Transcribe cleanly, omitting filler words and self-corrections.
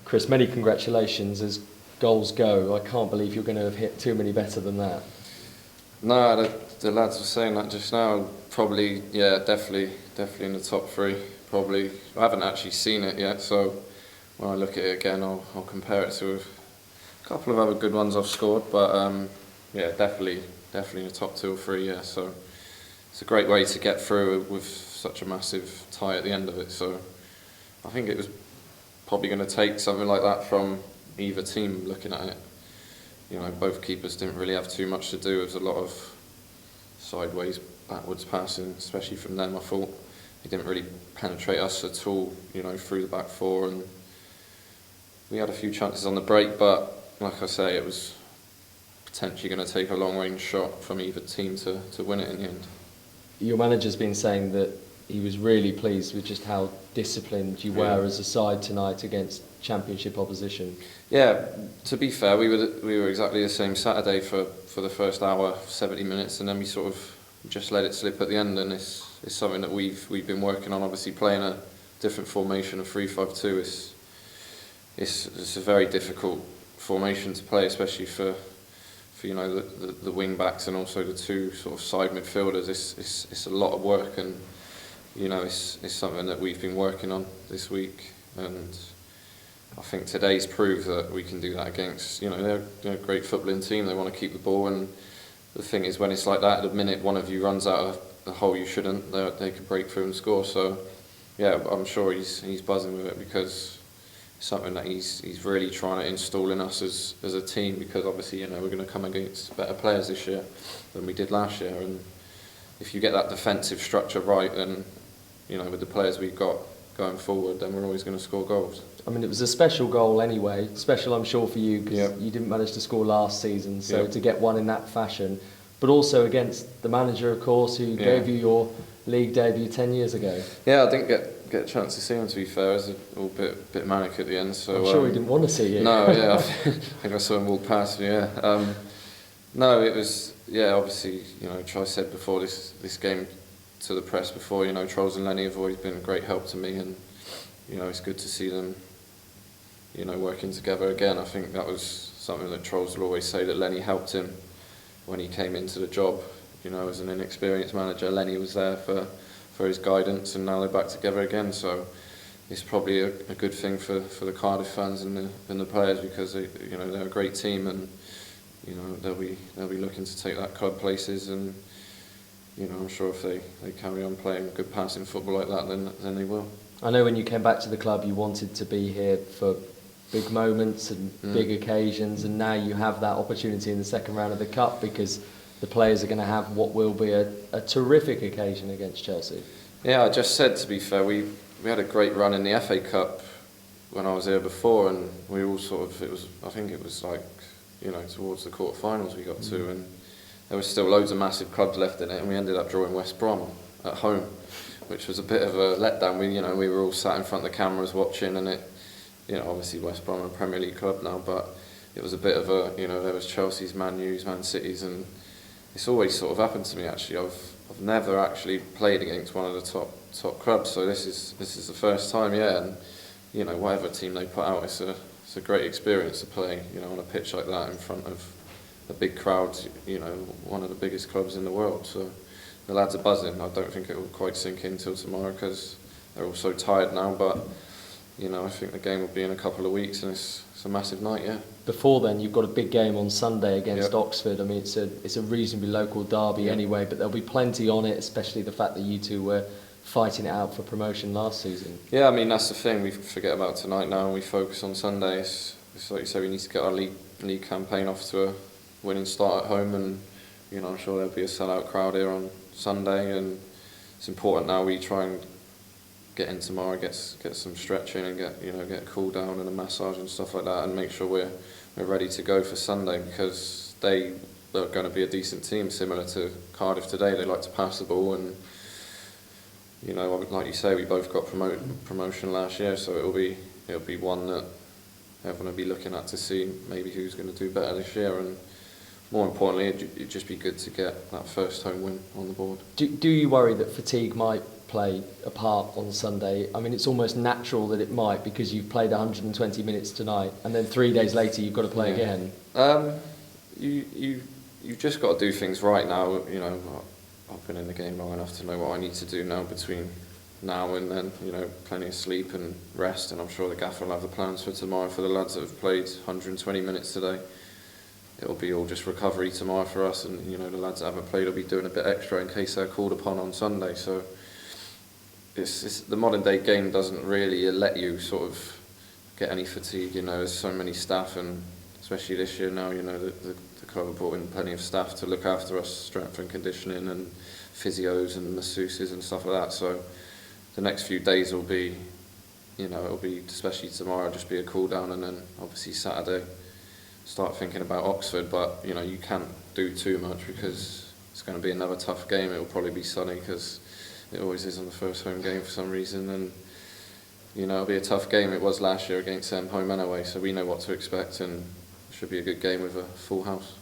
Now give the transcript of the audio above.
Chris, many congratulations as goals go. I can't believe you're going to have hit too many better than that. No, the lads were saying that just now. Probably, yeah, definitely in the top three. Probably, I haven't actually seen it yet, so when I look at it again, I'll compare it to a couple of other good ones I've scored. But yeah, definitely in the top 2 or 3. Yeah, so it's a great way to get through with such a massive tie at the end of it. So I think it was probably going to take something like that from either team. Looking at it, you know, both keepers didn't really have too much to do. There was a lot of sideways, backwards passing, especially from them. I thought they didn't really penetrate us at all, you know, through the back four, and we had a few chances on the break, but like I say, it was potentially going to take a long range shot from either team to win it in the end. Your manager's been saying that he was really pleased with just how disciplined you were as a side tonight against Championship opposition. Yeah, to be fair, we were exactly the same Saturday for the first hour, 70 minutes, and then we sort of just let it slip at the end. And it's something that we've been working on. Obviously, playing a different formation of 3-5-2 it's a very difficult formation to play, especially for you know the wing backs and also the 2 sort of side midfielders. It's a lot of work, and you know it's something that we've been working on this week, and I think today's proved that we can do that against, you know, they're a great footballing team. They want to keep the ball, and the thing is, when it's like that, the minute one of you runs out of the hole you shouldn't, they could break through and score. So yeah, I'm sure he's buzzing with it, because it's something that he's really trying to install in us as a team, because obviously, you know, we're going to come against better players this year than we did last year, and if you get that defensive structure right, then, you know, with the players we've got going forward, then we're always going to score goals. I mean, it was a special goal anyway. Special, I'm sure, for you, because you didn't manage to score last season, so to get one in that fashion, but also against the manager, of course, who gave you your league debut 10 years ago. Yeah, I didn't get a chance to see him, to be fair. It was a little bit manic at the end. So I'm sure he didn't want to see you. No, yeah, I think I saw him walk past me. Yeah, no, it was obviously, you know, I said before this game to the press before, you know, Trolls and Lenny have always been a great help to me, and you know, it's good to see them, you know, working together again. I think that was something that Trolls will always say, that Lenny helped him when he came into the job. You know, as an inexperienced manager, Lenny was there for his guidance, and now they're back together again. So it's probably a good thing for the Cardiff fans and the players, because they, you know, they're a great team, and you know, they'll be looking to take that club places, and you know, I'm sure if they carry on playing good passing football like that, then they will. I know when you came back to the club, you wanted to be here for big moments and big occasions, and now you have that opportunity in the second round of the Cup, because the players are going to have what will be a terrific occasion against Chelsea. Yeah, I just said, to be fair, we had a great run in the FA Cup when I was here before, and we all sort of, I think it was like, you know, towards the quarterfinals we got to, and there was still loads of massive clubs left in it, and we ended up drawing West Brom at home, which was a bit of a letdown. We were all sat in front of the cameras watching, and it, you know, obviously West Brom are a Premier League club now, but it was a bit of a, you know, there was Chelsea's, Man U's, Man City's, and it's always sort of happened to me actually. I've never actually played against one of the top clubs, so this is the first time, and you know, whatever team they put out, it's a great experience to play, you know, on a pitch like that in front of a big crowd, you know, one of the biggest clubs in the world. So the lads are buzzing. I don't think it will quite sink in till tomorrow, because they're all so tired now, but you know, I think the game will be in a couple of weeks, and it's a massive night, Before then, you've got a big game on Sunday against Oxford. I mean, it's a reasonably local derby anyway, but there'll be plenty on it, especially the fact that you two were fighting it out for promotion last season. Yeah, I mean, that's the thing. We forget about tonight now, and we focus on Sunday. It's like you say, we need to get our league campaign off to a winning start at home, and you know, I'm sure there'll be a sellout crowd here on Sunday, and it's important now we try and get in tomorrow, get some stretching, and get a cool down and a massage and stuff like that, and make sure we're ready to go for Sunday, because they're going to be a decent team, similar to Cardiff today. They like to pass the ball, and you know, like you say, we both got promotion last year, so it'll be one that everyone will be looking at to see maybe who's going to do better this year, and more importantly, it'd just be good to get that first home win on the board. Do you worry that fatigue might play a part on Sunday? I mean, it's almost natural that it might, because you've played 120 minutes tonight, and then 3 days later you've got to play again. You've just got to do things right now. You know, I've been in the game long enough to know what I need to do now between now and then. You know, plenty of sleep and rest, and I'm sure the gaffer will have the plans for tomorrow for the lads that have played 120 minutes today. It'll be all just recovery tomorrow for us, and you know, the lads that haven't played will be doing a bit extra in case they're called upon on Sunday. So it's the modern day game doesn't really let you sort of get any fatigue. You know, there's so many staff, and especially this year now, you know, the club have brought in plenty of staff to look after us, strength and conditioning and physios and masseuses and stuff like that. So the next few days will be, you know, it'll be, especially tomorrow, just be a cool down, and then obviously Saturday start thinking about Oxford. But you know, you can't do too much because it's going to be another tough game. It'll probably be sunny because it always is on the first home game for some reason, and you know, it'll be a tough game. It was last year against them home and away, so we know what to expect, and it should be a good game with a full house.